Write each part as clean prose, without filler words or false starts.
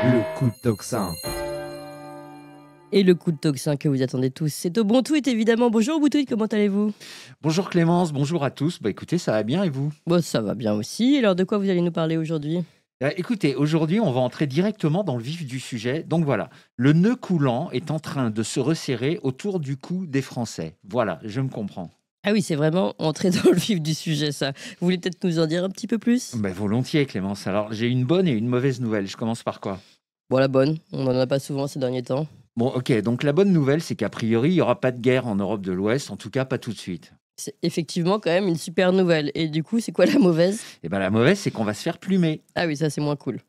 Le coup de tocsin. Et le coup de tocsin que vous attendez tous, c'est au Bon Tweet évidemment. Bonjour Bon Tweet, comment allez-vous? Bonjour Clémence, bonjour à tous. Écoutez, ça va bien et vous? Bon, ça va bien aussi. Alors de quoi vous allez nous parler aujourd'hui? Écoutez, aujourd'hui, on va entrer directement dans le vif du sujet. Donc voilà, le nœud coulant est en train de se resserrer autour du cou des Français. Voilà, je me comprends. Ah oui, c'est vraiment entrer dans le vif du sujet ça. Vous voulez peut-être nous en dire un petit peu plus? Volontiers Clémence. Alors, j'ai une bonne et une mauvaise nouvelle. Je commence par quoi? Bon, la bonne, on n'en a pas souvent ces derniers temps. Bon, ok, donc la bonne nouvelle, c'est qu'a priori, il n'y aura pas de guerre en Europe de l'Ouest, en tout cas pas tout de suite. C'est effectivement quand même une super nouvelle. Et du coup, c'est quoi la mauvaise? Et bien la mauvaise, c'est qu'on va se faire plumer. Ah oui, ça c'est moins cool.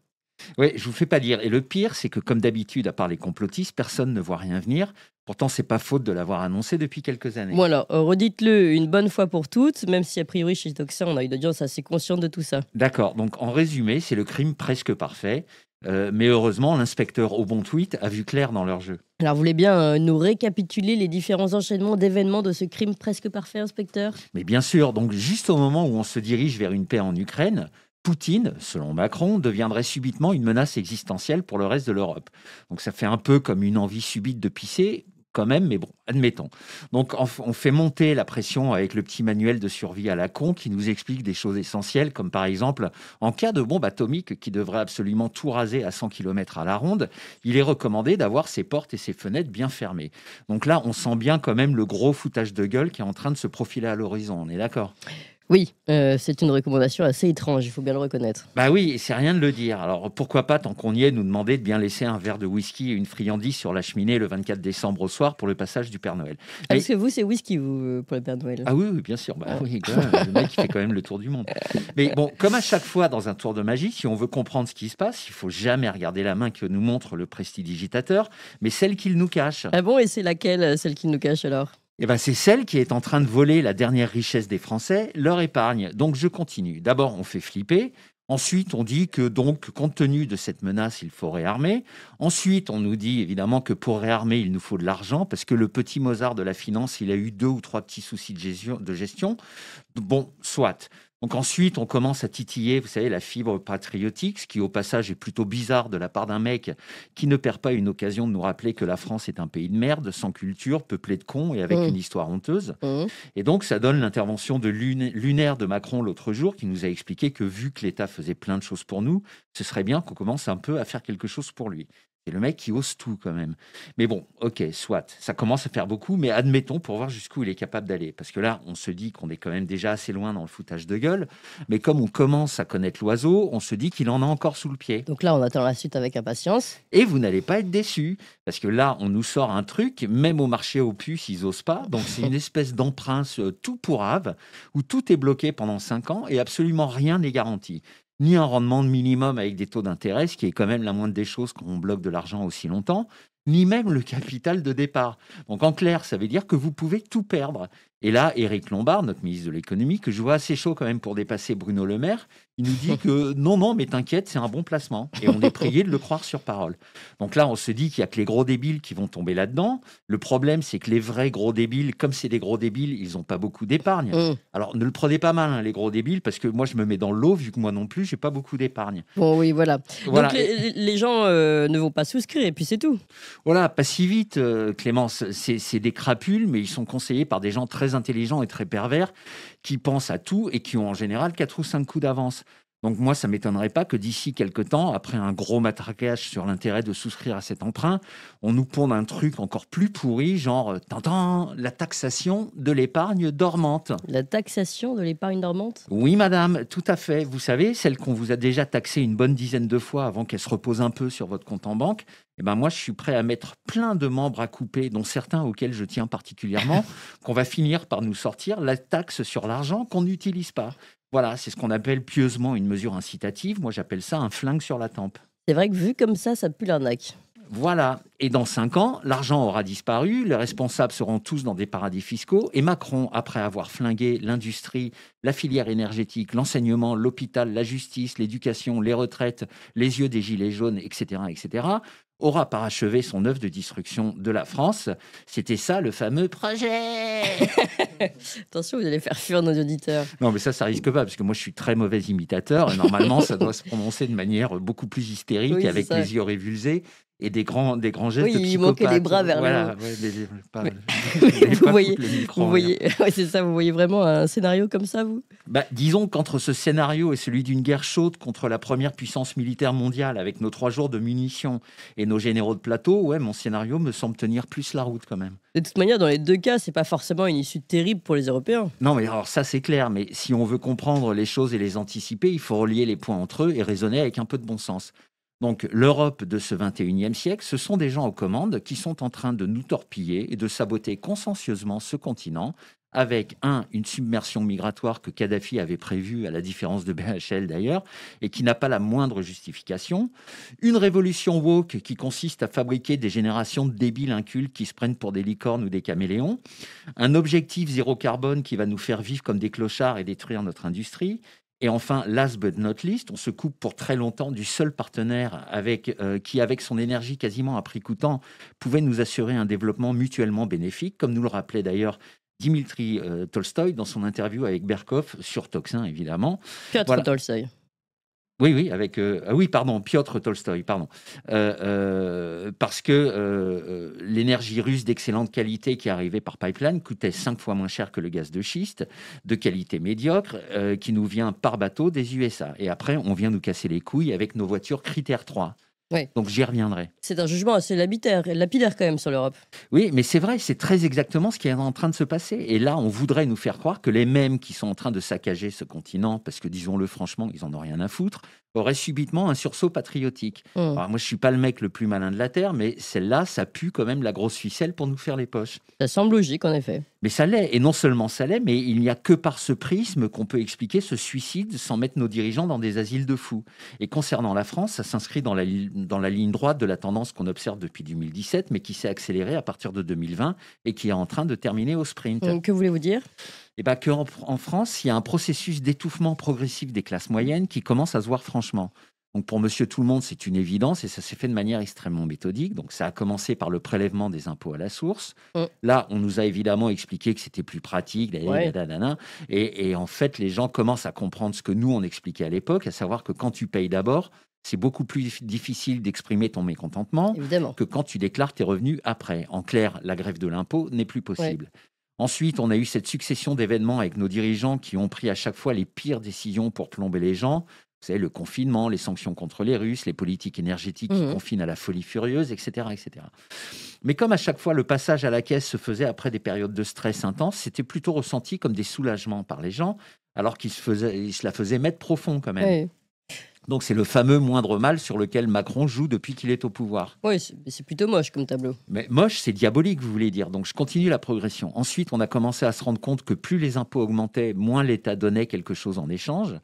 Oui, je vous fais pas dire. Et le pire, c'est que comme d'habitude, à part les complotistes, personne ne voit rien venir. Pourtant, c'est pas faute de l'avoir annoncé depuis quelques années. Bon alors, redites-le une bonne fois pour toutes, même si a priori chez Toxin, on a une audience assez consciente de tout ça. D'accord, donc en résumé, c'est le crime presque parfait. Mais heureusement, l'inspecteur au bon tweet a vu clair dans leur jeu. Alors, vous voulez bien nous récapituler les différents enchaînements d'événements de ce crime presque parfait, inspecteur? Mais bien sûr, donc juste au moment où on se dirige vers une paix en Ukraine, Poutine, selon Macron, deviendrait subitement une menace existentielle pour le reste de l'Europe. Donc ça fait un peu comme une envie subite de pisser, quand même, mais bon, admettons. Donc on fait monter la pression avec le petit manuel de survie à la con qui nous explique des choses essentielles, comme par exemple, en cas de bombe atomique qui devrait absolument tout raser à 100 km à la ronde, il est recommandé d'avoir ses portes et ses fenêtres bien fermées. Donc là, on sent bien quand même le gros foutage de gueule qui est en train de se profiler à l'horizon, on est d'accord? Oui, c'est une recommandation assez étrange, il faut bien le reconnaître. Bah oui, et c'est rien de le dire. Alors pourquoi pas, tant qu'on y est, nous demander de bien laisser un verre de whisky et une friandise sur la cheminée le 24 décembre au soir pour le passage du Père Noël. Ah, Mais- parce que vous, c'est whisky, vous, pour le Père Noël. Ah oui, oui, bien sûr. Bah oui, quand même, le mec, il fait quand même le tour du monde. Mais bon, comme à chaque fois dans un tour de magie, si on veut comprendre ce qui se passe, il faut jamais regarder la main que nous montre le prestidigitateur, mais celle qu'il nous cache. Ah bon, et c'est laquelle, celle qui nous cache alors? Eh ben, c'est celle qui est en train de voler la dernière richesse des Français, leur épargne. Donc je continue. D'abord, on fait flipper. Ensuite, on dit que donc, compte tenu de cette menace, il faut réarmer. Ensuite, on nous dit évidemment que pour réarmer, il nous faut de l'argent, parce que le petit Mozart de la finance, il a eu 2 ou 3 petits soucis de gestion. Bon, soit. Donc ensuite, on commence à titiller, vous savez, la fibre patriotique, ce qui au passage est plutôt bizarre de la part d'un mec qui ne perd pas une occasion de nous rappeler que la France est un pays de merde, sans culture, peuplé de cons et avec une histoire honteuse. Mmh. Et donc, ça donne l'intervention de lunaire de Macron l'autre jour, qui nous a expliqué que vu que l'État faisait plein de choses pour nous, ce serait bien qu'on commence un peu à faire quelque chose pour lui. C'est le mec qui ose tout quand même. Mais bon, ok, soit. Ça commence à faire beaucoup, mais admettons pour voir jusqu'où il est capable d'aller. Parce que là, on se dit qu'on est quand même déjà assez loin dans le foutage de gueule. Mais comme on commence à connaître l'oiseau, on se dit qu'il en a encore sous le pied. Donc là, on attend la suite avec impatience. Et vous n'allez pas être déçus. Parce que là, on nous sort un truc, même au marché aux puces, ils osent pas. Donc c'est une espèce d'emprunt tout pourrave, où tout est bloqué pendant 5 ans et absolument rien n'est garanti. Ni un rendement de minimum avec des taux d'intérêt, ce qui est quand même la moindre des choses quand on bloque de l'argent aussi longtemps, ni même le capital de départ. Donc en clair, ça veut dire que vous pouvez tout perdre. Et là, Éric Lombard, notre ministre de l'économie, que je vois assez chaud quand même pour dépasser Bruno Le Maire, il nous dit que non, mais t'inquiète, c'est un bon placement. Et on est prié de le croire sur parole. Donc là, on se dit qu'il n'y a que les gros débiles qui vont tomber là-dedans. Le problème, c'est que les vrais gros débiles, comme c'est des gros débiles, ils n'ont pas beaucoup d'épargne. Mmh. Alors ne le prenez pas mal, hein, les gros débiles, parce que moi, je me mets dans l'eau, vu que moi non plus, j'ai pas beaucoup d'épargne. Bon, oui, voilà. Voilà. Donc les gens ne vont pas souscrire, et puis c'est tout. Voilà, pas si vite, Clémence. C'est des crapules, mais ils sont conseillés par des gens très intelligents et très pervers qui pensent à tout et qui ont en général 4 ou 5 coups d'avance. Donc moi, ça ne m'étonnerait pas que d'ici quelques temps, après un gros matraquage sur l'intérêt de souscrire à cet emprunt, on nous ponde un truc encore plus pourri, genre la taxation de l'épargne dormante. La taxation de l'épargne dormante? Oui, madame, tout à fait. Vous savez, celle qu'on vous a déjà taxée une bonne dizaine de fois avant qu'elle se repose un peu sur votre compte en banque. Eh ben moi, je suis prêt à mettre plein de membres à couper, dont certains auxquels je tiens particulièrement, qu'on va finir par nous sortir la taxe sur l'argent qu'on n'utilise pas. Voilà, c'est ce qu'on appelle pieusement une mesure incitative. Moi, j'appelle ça un flingue sur la tempe. C'est vrai que vu comme ça pue l'arnaque. Voilà. Et dans 5 ans, l'argent aura disparu, les responsables seront tous dans des paradis fiscaux, et Macron, après avoir flingué l'industrie, la filière énergétique, l'enseignement, l'hôpital, la justice, l'éducation, les retraites, les yeux des gilets jaunes, etc., aura parachevé son œuvre de destruction de la France. C'était ça le fameux projet. Attention, vous allez faire fuir nos auditeurs. Non, mais ça risque pas, parce que moi, je suis très mauvais imitateur. Et normalement, ça doit se prononcer de manière beaucoup plus hystérique, Oui, c'est avec ça. les yeux révulsés et des grands gestes Oui, de il manquait les psychopathe. bras vers le Voilà, haut. ouais, pas, Mais- j'allais Vous pas voyez, foutre le micro vous en l'air. voyez, ouais, c'est ça, vous voyez vraiment un scénario comme ça, vous? Bah, disons qu'entre ce scénario et celui d'une guerre chaude contre la première puissance militaire mondiale, avec nos 3 jours de munitions et nos généraux de plateau, ouais, mon scénario me semble tenir plus la route quand même. De toute manière, dans les deux cas, c'est pas forcément une issue terrible pour les Européens. Non, mais alors ça, c'est clair. Mais si on veut comprendre les choses et les anticiper, il faut relier les points entre eux et raisonner avec un peu de bon sens. Donc, l'Europe de ce 21e siècle, ce sont des gens aux commandes qui sont en train de nous torpiller et de saboter consciencieusement ce continent avec, une submersion migratoire que Kadhafi avait prévue, à la différence de BHL d'ailleurs, et qui n'a pas la moindre justification, une révolution woke qui consiste à fabriquer des générations de débiles incultes qui se prennent pour des licornes ou des caméléons, un objectif zéro carbone qui va nous faire vivre comme des clochards et détruire notre industrie. Et enfin, last but not least, on se coupe pour très longtemps du seul partenaire qui, avec son énergie quasiment à prix coûtant, pouvait nous assurer un développement mutuellement bénéfique, comme nous le rappelait d'ailleurs Dimitri Tolstoï dans son interview avec Berkov sur Toxin, évidemment. Piotr Voilà. Tolstoï. Oui, avec Piotr Tolstoï, pardon. Parce que l'énergie russe d'excellente qualité qui arrivait par pipeline coûtait 5 fois moins cher que le gaz de schiste, de qualité médiocre, qui nous vient par bateau des USA. Et après, on vient nous casser les couilles avec nos voitures Critère 3. Ouais. Donc j'y reviendrai. C'est un jugement assez lapidaire quand même sur l'Europe. Oui, mais c'est vrai, c'est très exactement ce qui est en train de se passer. Et là, on voudrait nous faire croire que les mêmes qui sont en train de saccager ce continent, parce que disons-le franchement, ils en ont rien à foutre, auraient subitement un sursaut patriotique. Alors, moi, je suis pas le mec le plus malin de la Terre, mais celle-là, ça pue quand même la grosse ficelle pour nous faire les poches. Ça semble logique, en effet. Mais ça l'est, et non seulement ça l'est, mais il n'y a que par ce prisme qu'on peut expliquer ce suicide sans mettre nos dirigeants dans des asiles de fous. Et concernant la France, ça s'inscrit dans la ligne droite de la tendance qu'on observe depuis 2017, mais qui s'est accélérée à partir de 2020 et qui est en train de terminer au sprint. Que voulez-vous dire? Eh ben, en France, il y a un processus d'étouffement progressif des classes moyennes qui commence à se voir franchement. Donc pour Monsieur Tout-le-Monde, c'est une évidence et ça s'est fait de manière extrêmement méthodique. Donc ça a commencé par le prélèvement des impôts à la source. Là, on nous a évidemment expliqué que c'était plus pratique. Ouais. Et en fait, les gens commencent à comprendre ce que nous, on expliquait à l'époque, à savoir que quand tu payes d'abord, c'est beaucoup plus difficile d'exprimer ton mécontentement Évidemment. que quand tu déclares tes revenus après. En clair, la grève de l'impôt n'est plus possible. Ensuite, on a eu cette succession d'événements avec nos dirigeants qui ont pris à chaque fois les pires décisions pour plomber les gens. Vous savez, le confinement, les sanctions contre les Russes, les politiques énergétiques qui confinent à la folie furieuse, etc., etc. Mais comme à chaque fois, le passage à la caisse se faisait après des périodes de stress intense, c'était plutôt ressenti comme des soulagements par les gens, alors qu'ils se la faisaient mettre profond quand même. Ouais. Donc c'est le fameux moindre mal sur lequel Macron joue depuis qu'il est au pouvoir. Oui, c'est plutôt moche comme tableau. Mais moche, c'est diabolique, vous voulez dire. Donc je continue la progression. Ensuite, on a commencé à se rendre compte que plus les impôts augmentaient, moins l'État donnait quelque chose en échange.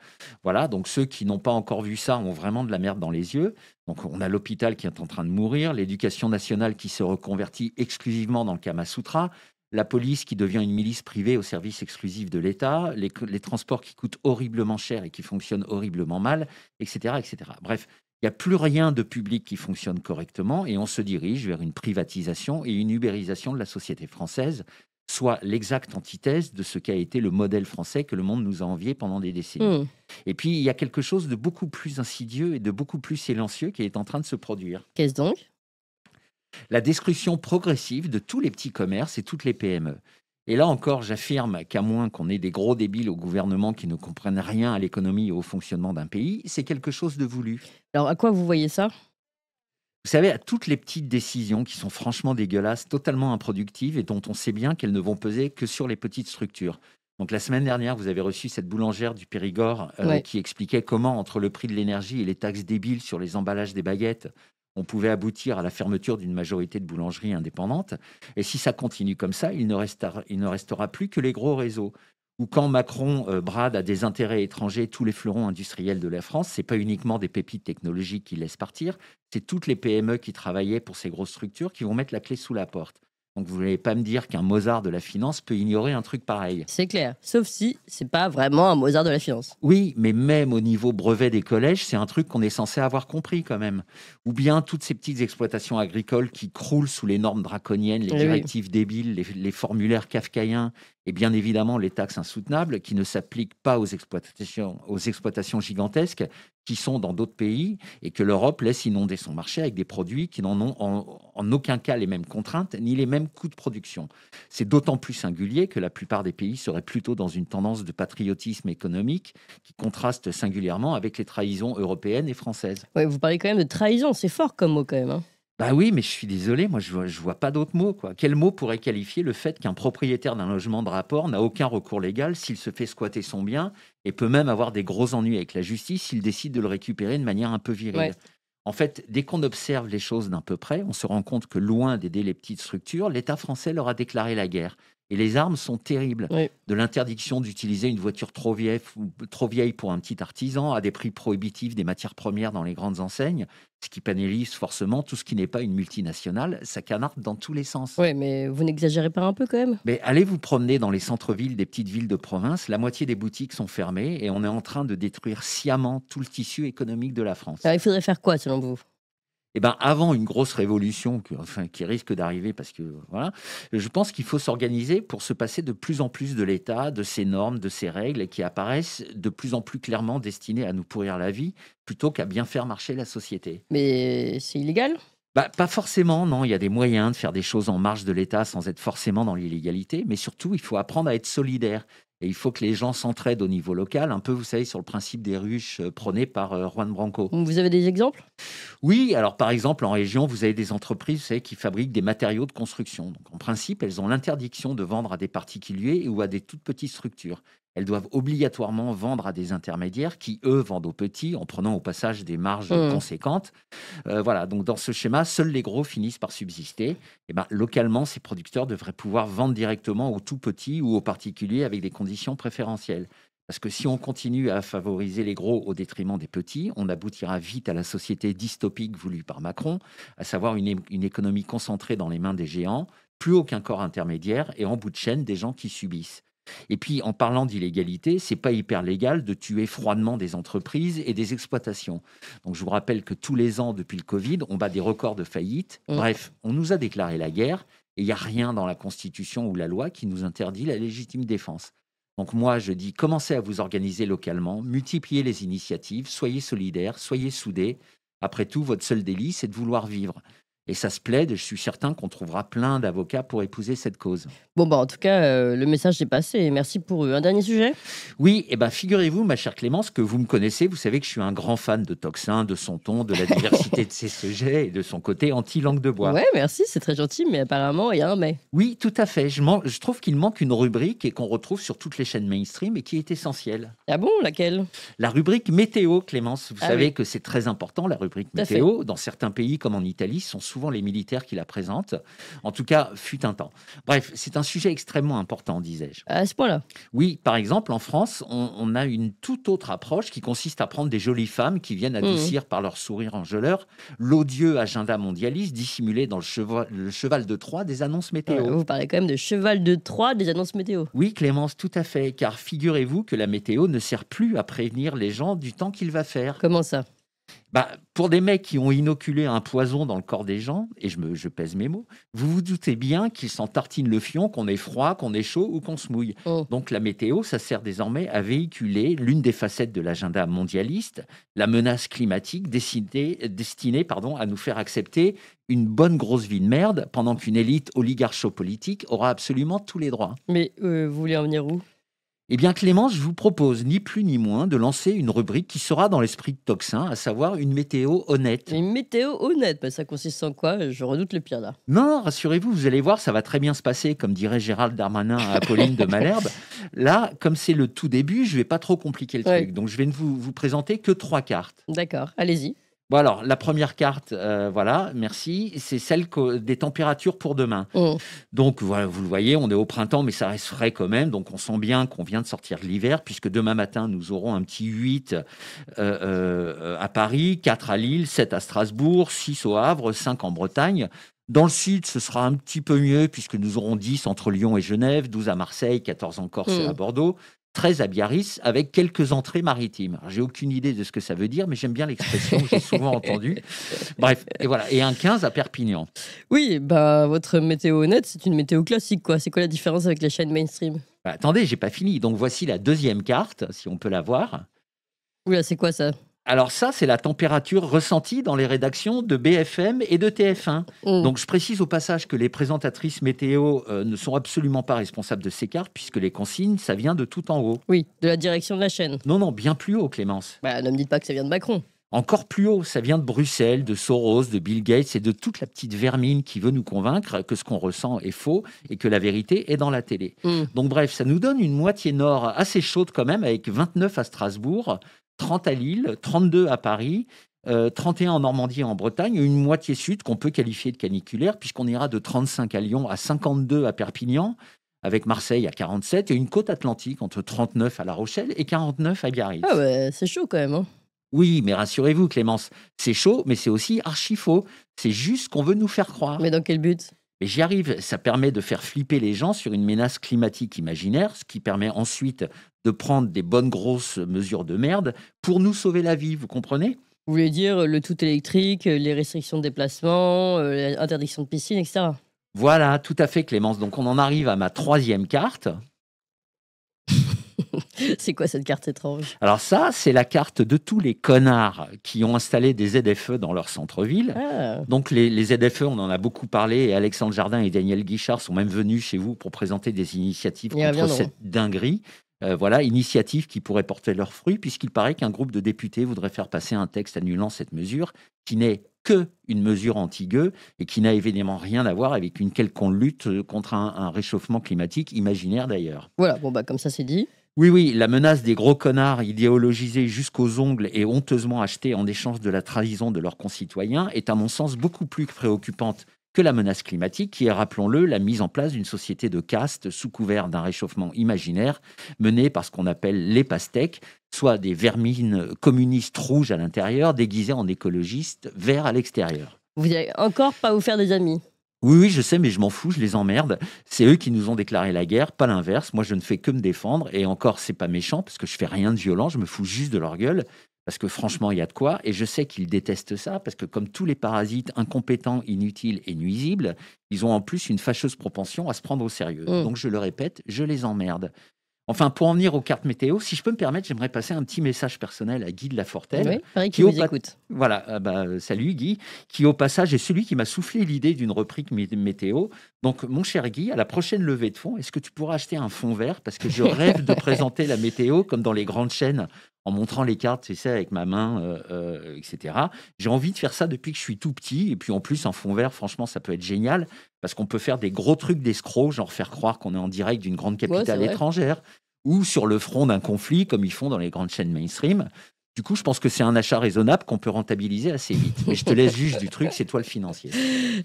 Voilà, donc ceux qui n'ont pas encore vu ça ont vraiment de la merde dans les yeux. Donc on a l'hôpital qui est en train de mourir, l'éducation nationale qui se reconvertit exclusivement dans le Kama Sutra, la police qui devient une milice privée au service exclusif de l'État, les transports qui coûtent horriblement cher et qui fonctionnent horriblement mal, etc. etc. Bref, il n'y a plus rien de public qui fonctionne correctement et on se dirige vers une privatisation et une ubérisation de la société française, soit l'exacte antithèse de ce qu'a été le modèle français que le monde nous a envié pendant des décennies. Et puis, il y a quelque chose de beaucoup plus insidieux et de beaucoup plus silencieux qui est en train de se produire. Qu'est-ce donc? La destruction progressive de tous les petits commerces et toutes les PME. Et là encore, j'affirme qu'à moins qu'on ait des gros débiles au gouvernement qui ne comprennent rien à l'économie et au fonctionnement d'un pays, c'est quelque chose de voulu. Alors, à quoi vous voyez ça? Vous savez, à toutes les petites décisions qui sont franchement dégueulasses, totalement improductives et dont on sait bien qu'elles ne vont peser que sur les petites structures. Donc la semaine dernière, vous avez reçu cette boulangère du Périgord qui expliquait comment, entre le prix de l'énergie et les taxes débiles sur les emballages des baguettes, on pouvait aboutir à la fermeture d'une majorité de boulangeries indépendantes. Et si ça continue comme ça, il ne restera plus que les gros réseaux. Ou quand Macron brade à des intérêts étrangers tous les fleurons industriels de la France, c'est pas uniquement des pépites technologiques qu'il laisse partir, c'est toutes les PME qui travaillaient pour ces grosses structures qui vont mettre la clé sous la porte. Donc vous n'allez pas me dire qu'un Mozart de la finance peut ignorer un truc pareil. C'est clair. Sauf si c'est pas vraiment un Mozart de la finance. Oui, mais même au niveau brevet des collèges, c'est un truc qu'on est censé avoir compris quand même. Ou bien toutes ces petites exploitations agricoles qui croulent sous les normes draconiennes, les Oui. directives débiles, les formulaires kafkaïens et bien évidemment les taxes insoutenables qui ne s'appliquent pas aux exploitations gigantesques qui sont dans d'autres pays et que l'Europe laisse inonder son marché avec des produits qui n'en ont en aucun cas les mêmes contraintes ni les mêmes coûts de production. C'est d'autant plus singulier que la plupart des pays seraient plutôt dans une tendance de patriotisme économique qui contraste singulièrement avec les trahisons européennes et françaises. Ouais, vous parlez quand même de trahison, c'est fort comme mot quand même. Hein. Bah oui, mais je suis désolé, moi je vois pas d'autres mots, quoi. Quel mot pourrait qualifier le fait qu'un propriétaire d'un logement de rapport n'a aucun recours légal s'il se fait squatter son bien et peut même avoir des gros ennuis avec la justice s'il décide de le récupérer de manière un peu virile. Ouais. En fait, dès qu'on observe les choses d'un peu près, on se rend compte que loin d'aider les petites structures, l'État français leur a déclaré la guerre. Et les armes sont terribles. Oui. De l'interdiction d'utiliser une voiture trop vieille pour un petit artisan, à des prix prohibitifs des matières premières dans les grandes enseignes, ce qui pénalise forcément tout ce qui n'est pas une multinationale, ça canarde dans tous les sens. Ouais, mais vous n'exagérez pas un peu quand même? Mais allez vous promener dans les centres-villes des petites villes de province, la moitié des boutiques sont fermées et on est en train de détruire sciemment tout le tissu économique de la France. Alors, il faudrait faire quoi selon vous? Eh ben, avant une grosse révolution qui risque d'arriver parce que voilà, je pense qu'il faut s'organiser pour se passer de plus en plus de l'État, de ses normes, de ses règles qui apparaissent de plus en plus clairement destinées à nous pourrir la vie plutôt qu'à bien faire marcher la société. Mais c'est illégal? Bah, pas forcément, non. Il y a des moyens de faire des choses en marge de l'État sans être forcément dans l'illégalité, mais surtout, il faut apprendre à être solidaire. Et il faut que les gens s'entraident au niveau local, un peu, vous savez, sur le principe des ruches prôné par Juan Branco. Vous avez des exemples? Oui, alors par exemple, en région, vous avez des entreprises, vous savez, qui fabriquent des matériaux de construction. Donc, en principe, elles ont l'interdiction de vendre à des particuliers ou à des toutes petites structures. Elles doivent obligatoirement vendre à des intermédiaires qui, eux, vendent aux petits en prenant au passage des marges conséquentes. Voilà, donc dans ce schéma, seuls les gros finissent par subsister. Et ben, localement, ces producteurs devraient pouvoir vendre directement aux tout petits ou aux particuliers avec des conditions préférentielles. Parce que si on continue à favoriser les gros au détriment des petits, on aboutira vite à la société dystopique voulue par Macron, à savoir une économie concentrée dans les mains des géants, plus aucun corps intermédiaire et en bout de chaîne des gens qui subissent. Et puis, en parlant d'illégalité, c'est pas hyper légal de tuer froidement des entreprises et des exploitations. Donc, je vous rappelle que tous les ans, depuis le Covid, on bat des records de faillite. Bref, on nous a déclaré la guerre et il n'y a rien dans la Constitution ou la loi qui nous interdit la légitime défense. Donc moi, je dis, commencez à vous organiser localement, multipliez les initiatives, soyez solidaires, soyez soudés. Après tout, votre seul délit, c'est de vouloir vivre. Et ça se plaide, je suis certain qu'on trouvera plein d'avocats pour épouser cette cause. Bon, bah, en tout cas, le message est passé. Merci pour eux. Un dernier sujet? Oui, et ben figurez-vous, ma chère Clémence, que vous me connaissez, vous savez que je suis un grand fan de Tocsin, de son ton, de la diversité de ses sujets et de son côté anti-langue de bois. Ouais, merci, c'est très gentil, mais apparemment, il y a un mais. Oui, tout à fait. Je trouve qu'il manque une rubrique et qu'on retrouve sur toutes les chaînes mainstream et qui est essentielle. Ah bon, laquelle? La rubrique météo, Clémence. Vous Ah savez oui. que c'est très important, la rubrique Tout à météo. Dans certains pays, comme en Italie, ce sont souvent les militaires qui la présentent. En tout cas, fut un temps. Bref, c'est un sujet extrêmement important, disais-je. À ce point-là? Oui, par exemple, en France, on a une toute autre approche qui consiste à prendre des jolies femmes qui viennent adoucir par leur sourire enjôleur l'odieux agenda mondialiste dissimulé dans le cheval de Troie des annonces météo. Ouais, vous parlez quand même de cheval de Troie des annonces météo. Oui, Clémence, tout à fait. Car figurez-vous que la météo ne sert plus à prévenir les gens du temps qu'il va faire. Comment ça? Bah, pour des mecs qui ont inoculé un poison dans le corps des gens, et je pèse mes mots, vous vous doutez bien qu'ils s'en tartinent le fion, qu'on ait froid, qu'on ait chaud ou qu'on se mouille. Donc la météo, ça sert désormais à véhiculer l'une des facettes de l'agenda mondialiste, la menace climatique destinée à nous faire accepter une bonne grosse vie de merde, pendant qu'une élite oligarcho-politique aura absolument tous les droits. Mais vous voulez en venir où? Eh bien, Clémence, je vous propose ni plus ni moins de lancer une rubrique qui sera dans l'esprit de Tocsin, à savoir une météo honnête. Une météo honnête, bah, ça consiste en quoi? Je redoute le pire là. Non, rassurez-vous, vous allez voir, ça va très bien se passer, comme dirait Gérald Darmanin à Apolline de Malherbe. Là, comme c'est le tout début, je ne vais pas trop compliquer le truc. Donc, je vais ne vous présenter que 3 cartes. D'accord, allez-y. Bon alors, la première carte, voilà, merci, c'est celle des températures pour demain. Donc, voilà, vous le voyez, on est au printemps, mais ça reste frais quand même. Donc, on sent bien qu'on vient de sortir de l'hiver, puisque demain matin, nous aurons un petit 8 à Paris, 4 à Lille, 7 à Strasbourg, 6 au Havre, 5 en Bretagne. Dans le sud, ce sera un petit peu mieux puisque nous aurons 10 entre Lyon et Genève, 12 à Marseille, 14 en Corse et à Bordeaux, 13 à Biarritz avec quelques entrées maritimes. Alors, j'ai aucune idée de ce que ça veut dire, mais j'aime bien l'expression, j'ai souvent entendu. Bref, et voilà. Et un 15 à Perpignan. Oui, bah, votre météo net, c'est une météo classique, quoi. C'est quoi la différence avec les chaînes mainstream? Bah, attendez, j'ai pas fini. Donc voici la deuxième carte, si on peut la voir. Oula, c'est quoi ça? Alors ça, c'est la température ressentie dans les rédactions de BFM et de TF1. Donc je précise au passage que les présentatrices météo ne sont absolument pas responsables de ces cartes, puisque les consignes, ça vient de tout en haut. Oui, de la direction de la chaîne. Non, bien plus haut, Clémence. Bah, ne me dites pas que ça vient de Macron. Encore plus haut, ça vient de Bruxelles, de Soros, de Bill Gates et de toute la petite vermine qui veut nous convaincre que ce qu'on ressent est faux et que la vérité est dans la télé. Donc bref, ça nous donne une moitié nord assez chaude quand même, avec 29 à Strasbourg, 30 à Lille, 32 à Paris, 31 en Normandie et en Bretagne, et une moitié sud qu'on peut qualifier de caniculaire, puisqu'on ira de 35 à Lyon à 52 à Perpignan, avec Marseille à 47, et une côte atlantique entre 39 à La Rochelle et 49 à Biarritz. Ah ouais, c'est chaud quand même. Hein. Oui, mais rassurez-vous, Clémence, c'est chaud, mais c'est aussi archi faux. C'est juste qu'on veut nous faire croire. Mais dans quel but? Mais j'y arrive, ça permet de faire flipper les gens sur une menace climatique imaginaire, ce qui permet ensuite de prendre des bonnes grosses mesures de merde pour nous sauver la vie, vous comprenez? Vous voulez dire le tout électrique, les restrictions de déplacement, l'interdiction de piscine, etc. Voilà, tout à fait, Clémence. Donc on en arrive à ma troisième carte. C'est quoi cette carte étrange? Alors ça, c'est la carte de tous les connards qui ont installé des ZFE dans leur centre-ville. Donc les ZFE, on en a beaucoup parlé, et Alexandre Jardin et Daniel Guichard sont même venus chez vous pour présenter des initiatives contre cette dinguerie. Voilà, initiative qui pourrait porter leurs fruits, puisqu'il paraît qu'un groupe de députés voudrait faire passer un texte annulant cette mesure, qui n'est que une mesure anti-gueux et qui n'a évidemment rien à voir avec une quelconque lutte contre un réchauffement climatique, imaginaire d'ailleurs. Voilà, bon bah comme ça c'est dit. Oui, la menace des gros connards idéologisés jusqu'aux ongles et honteusement achetés en échange de la trahison de leurs concitoyens est à mon sens beaucoup plus préoccupante que la menace climatique, qui est, rappelons-le, la mise en place d'une société de caste sous couvert d'un réchauffement imaginaire menée par ce qu'on appelle les pastèques, soit des vermines communistes rouges à l'intérieur, déguisées en écologistes verts à l'extérieur. Vous n'allez encore pas vous faire des amis? Oui, je sais, mais je m'en fous, je les emmerde. C'est eux qui nous ont déclaré la guerre, pas l'inverse. Moi, je ne fais que me défendre. Et encore, c'est pas méchant, parce que je fais rien de violent, je me fous juste de leur gueule. Parce que franchement, il y a de quoi. Et je sais qu'ils détestent ça, parce que comme tous les parasites incompétents, inutiles et nuisibles, ils ont en plus une fâcheuse propension à se prendre au sérieux. Donc, je le répète, je les emmerde. Enfin, pour en venir aux cartes météo, si je peux me permettre, j'aimerais passer un petit message personnel à Guy de Lafortelle. Oui, pareil qui vous écoute. Voilà, salut Guy, qui au passage est celui qui m'a soufflé l'idée d'une rubrique météo. Donc, mon cher Guy, à la prochaine levée de fonds, est-ce que tu pourras acheter un fond vert? Parce que je rêve de présenter la météo comme dans les grandes chaînes, en montrant les cartes, tu sais, avec ma main, etc. J'ai envie de faire ça depuis que je suis tout petit. Et puis en plus, un fond vert, franchement, ça peut être génial, parce qu'on peut faire des gros trucs d'escrocs, genre faire croire qu'on est en direct d'une grande capitale étrangère, ou sur le front d'un conflit, comme ils font dans les grandes chaînes mainstream. Du coup, je pense que c'est un achat raisonnable qu'on peut rentabiliser assez vite. Mais je te laisse juge du truc, c'est toi le financier.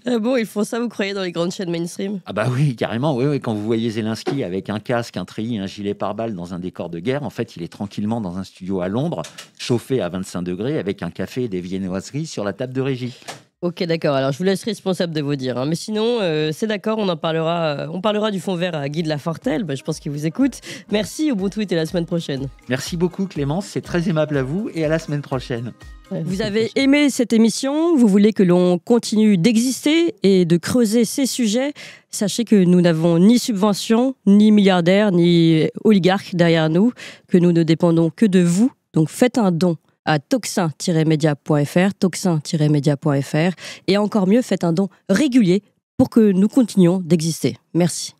Ah bon, ils font ça, vous croyez, dans les grandes chaînes mainstream? Ah bah oui, carrément. Oui. Quand vous voyez Zelensky avec un casque, un treillis, un gilet pare-balles dans un décor de guerre, en fait, il est tranquillement dans un studio à Londres, chauffé à 25 degrés, avec un café et des viennoiseries sur la table de régie. Ok, d'accord. Alors, je vous laisse responsable de vos dires. Hein. Mais sinon, c'est d'accord, on parlera du fond vert à Guy de Lafortelle. Je pense qu'il vous écoute. Merci, Ubuntu et à la semaine prochaine. Merci beaucoup, Clémence. C'est très aimable à vous et à la semaine prochaine. Vous avez aimé cette émission, vous voulez que l'on continue d'exister et de creuser ces sujets, sachez que nous n'avons ni subvention, ni milliardaires, ni oligarques derrière nous, que nous ne dépendons que de vous. Donc faites un don à toxin-media.fr, toxin-media.fr, et encore mieux, faites un don régulier pour que nous continuions d'exister. Merci.